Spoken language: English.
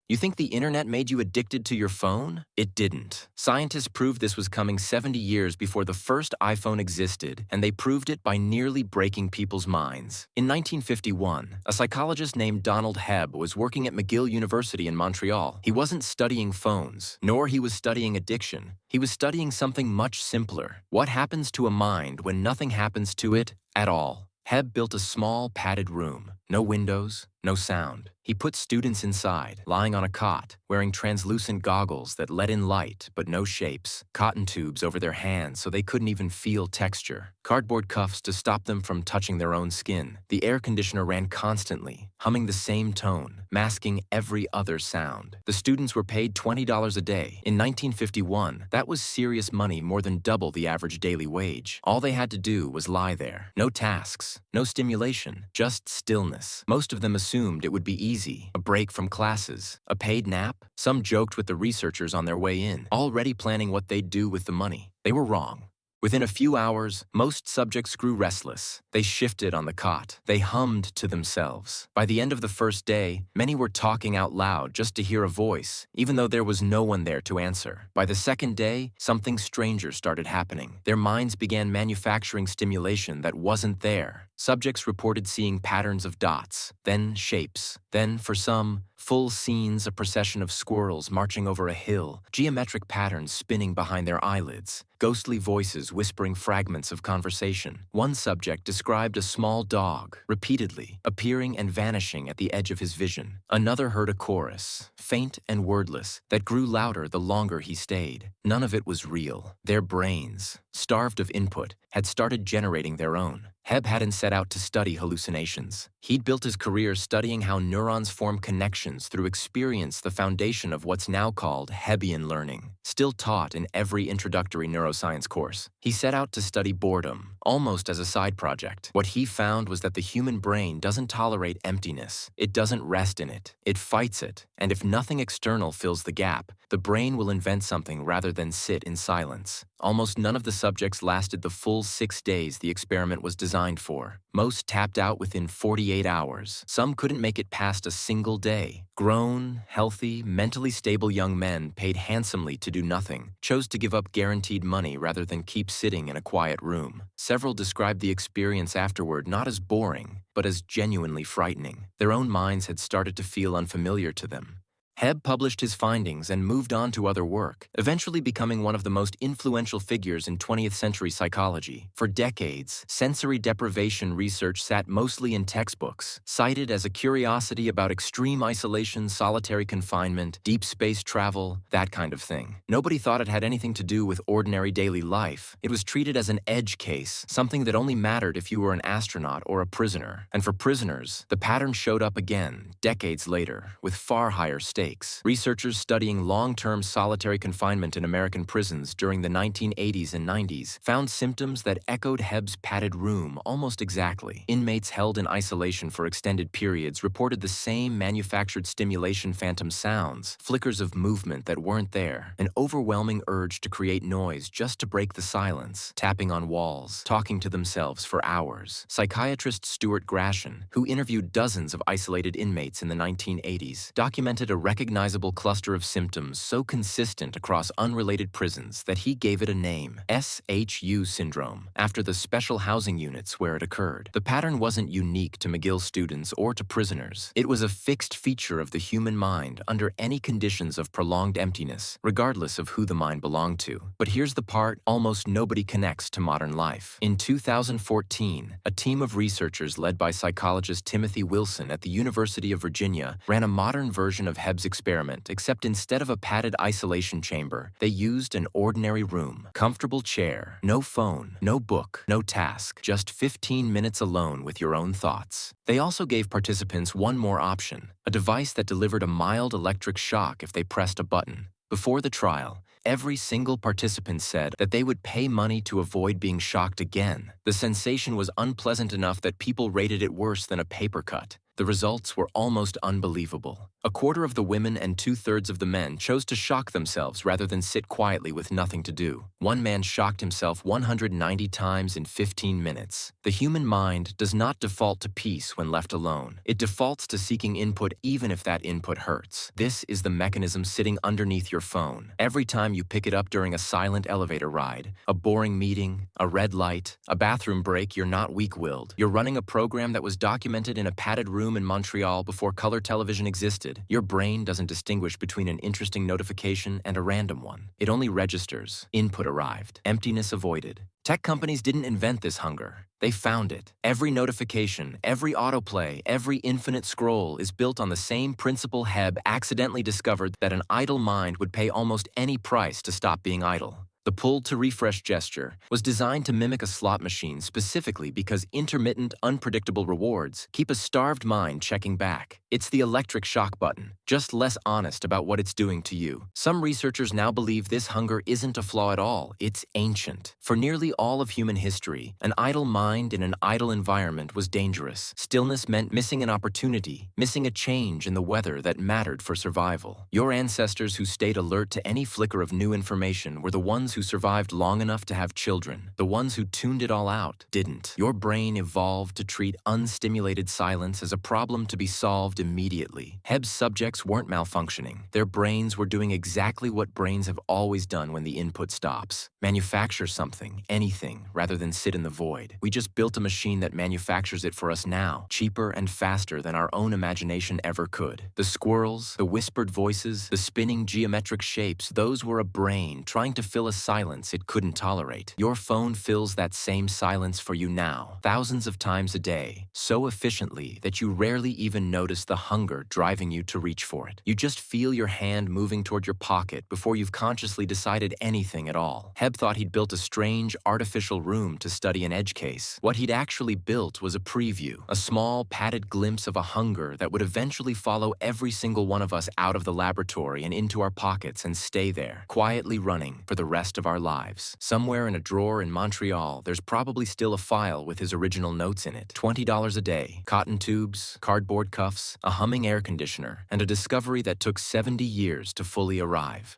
You think the internet made you addicted to your phone? It didn't. Scientists proved this was coming 70 years before the first iPhone existed, and they proved it by nearly breaking people's minds. In 1951, a psychologist named Donald Hebb was working at McGill University in Montreal. He wasn't studying phones, nor he was studying addiction. He was studying something much simpler. What happens to a mind when nothing happens to it at all? Hebb built a small, padded room. No windows, no sound. He put students inside, lying on a cot, wearing translucent goggles that let in light but no shapes, cotton tubes over their hands so they couldn't even feel texture, cardboard cuffs to stop them from touching their own skin. The air conditioner ran constantly, humming the same tone, masking every other sound. The students were paid $20 a day. In 1951, that was serious money, more than double the average daily wage. All they had to do was lie there. No tasks, no stimulation, just stillness. Most of them assumed it would be easy, a break from classes, a paid nap. Some joked with the researchers on their way in, already planning what they'd do with the money. They were wrong. Within a few hours, most subjects grew restless. They shifted on the cot. They hummed to themselves. By the end of the first day, many were talking out loud just to hear a voice, even though there was no one there to answer. By the second day, something stranger started happening. Their minds began manufacturing stimulation that wasn't there. Subjects reported seeing patterns of dots, then shapes, then, for some, full scenes, a procession of squirrels marching over a hill, geometric patterns spinning behind their eyelids, ghostly voices whispering fragments of conversation. One subject described a small dog, repeatedly, appearing and vanishing at the edge of his vision. Another heard a chorus, faint and wordless, that grew louder the longer he stayed. None of it was real. Their brains, starved of input, had started generating their own. Hebb hadn't set out to study hallucinations. He'd built his career studying how neurons form connections through experience, the foundation of what's now called Hebbian learning, still taught in every introductory neuroscience course. He set out to study boredom, almost as a side project. What he found was that the human brain doesn't tolerate emptiness. It doesn't rest in it. It fights it. And if nothing external fills the gap, the brain will invent something rather than sit in silence. Almost none of the subjects lasted the full 6 days the experiment was designed for. Most tapped out within 48 hours. Some couldn't make it past a single day. Grown, healthy, mentally stable young men paid handsomely to do nothing, chose to give up guaranteed money rather than keep sitting in a quiet room. Several described the experience afterward not as boring, but as genuinely frightening. Their own minds had started to feel unfamiliar to them. Hebb published his findings and moved on to other work, eventually becoming one of the most influential figures in 20th century psychology. For decades, sensory deprivation research sat mostly in textbooks, cited as a curiosity about extreme isolation, solitary confinement, deep space travel, that kind of thing. Nobody thought it had anything to do with ordinary daily life. It was treated as an edge case, something that only mattered if you were an astronaut or a prisoner. And for prisoners, the pattern showed up again, decades later, with far higher stakes. Researchers studying long-term solitary confinement in American prisons during the 1980s and 90s found symptoms that echoed Hebb's padded room almost exactly. Inmates held in isolation for extended periods reported the same manufactured stimulation phantom sounds, flickers of movement that weren't there, an overwhelming urge to create noise just to break the silence, tapping on walls, talking to themselves for hours. Psychiatrist Stuart Grassian, who interviewed dozens of isolated inmates in the 1980s, documented a recognizable cluster of symptoms so consistent across unrelated prisons that he gave it a name, SHU syndrome, after the special housing units where it occurred. The pattern wasn't unique to McGill students or to prisoners. It was a fixed feature of the human mind under any conditions of prolonged emptiness, regardless of who the mind belonged to. But here's the part almost nobody connects to modern life. In 2014, a team of researchers led by psychologist Timothy Wilson at the University of Virginia ran a modern version of Hebb's experiment, except instead of a padded isolation chamber, they used an ordinary room. Comfortable chair, no phone, no book, no task, just 15 minutes alone with your own thoughts. They also gave participants one more option, a device that delivered a mild electric shock if they pressed a button. Before the trial, every single participant said that they would pay money to avoid being shocked again. The sensation was unpleasant enough that people rated it worse than a paper cut. The results were almost unbelievable. A quarter of the women and two-thirds of the men chose to shock themselves rather than sit quietly with nothing to do. One man shocked himself 190 times in 15 minutes. The human mind does not default to peace when left alone. It defaults to seeking input even if that input hurts. This is the mechanism sitting underneath your phone. Every time you pick it up during a silent elevator ride, a boring meeting, a red light, a bathroom break, you're not weak-willed. You're running a program that was documented in a padded room in Montreal before color television existed. Your brain doesn't distinguish between an interesting notification and a random one. It only registers. Input arrived. Emptiness avoided. Tech companies didn't invent this hunger. They found it. Every notification, every autoplay, every infinite scroll is built on the same principle. Hebb accidentally discovered that an idle mind would pay almost any price to stop being idle. The pull-to-refresh gesture was designed to mimic a slot machine specifically because intermittent, unpredictable rewards keep a starved mind checking back. It's the electric shock button, just less honest about what it's doing to you. Some researchers now believe this hunger isn't a flaw at all, it's ancient. For nearly all of human history, an idle mind in an idle environment was dangerous. Stillness meant missing an opportunity, missing a change in the weather that mattered for survival. Your ancestors who stayed alert to any flicker of new information were the ones who survived long enough to have children. The ones who tuned it all out didn't. Your brain evolved to treat unstimulated silence as a problem to be solved immediately. Hebb's subjects weren't malfunctioning. Their brains were doing exactly what brains have always done when the input stops. Manufacture something, anything, rather than sit in the void. We just built a machine that manufactures it for us now, cheaper and faster than our own imagination ever could. The squirrels, the whispered voices, the spinning geometric shapes, those were a brain trying to fill a silence it couldn't tolerate. Your phone fills that same silence for you now, thousands of times a day, so efficiently that you rarely even notice the hunger driving you to reach for it. You just feel your hand moving toward your pocket before you've consciously decided anything at all. Hebb thought he'd built a strange, artificial room to study an edge case. What he'd actually built was a preview, a small, padded glimpse of a hunger that would eventually follow every single one of us out of the laboratory and into our pockets and stay there, quietly running for the rest of our lives. Somewhere in a drawer in Montreal, there's probably still a file with his original notes in it. $20 a day, cotton tubes, cardboard cuffs, a humming air conditioner, and a discovery that took 70 years to fully arrive.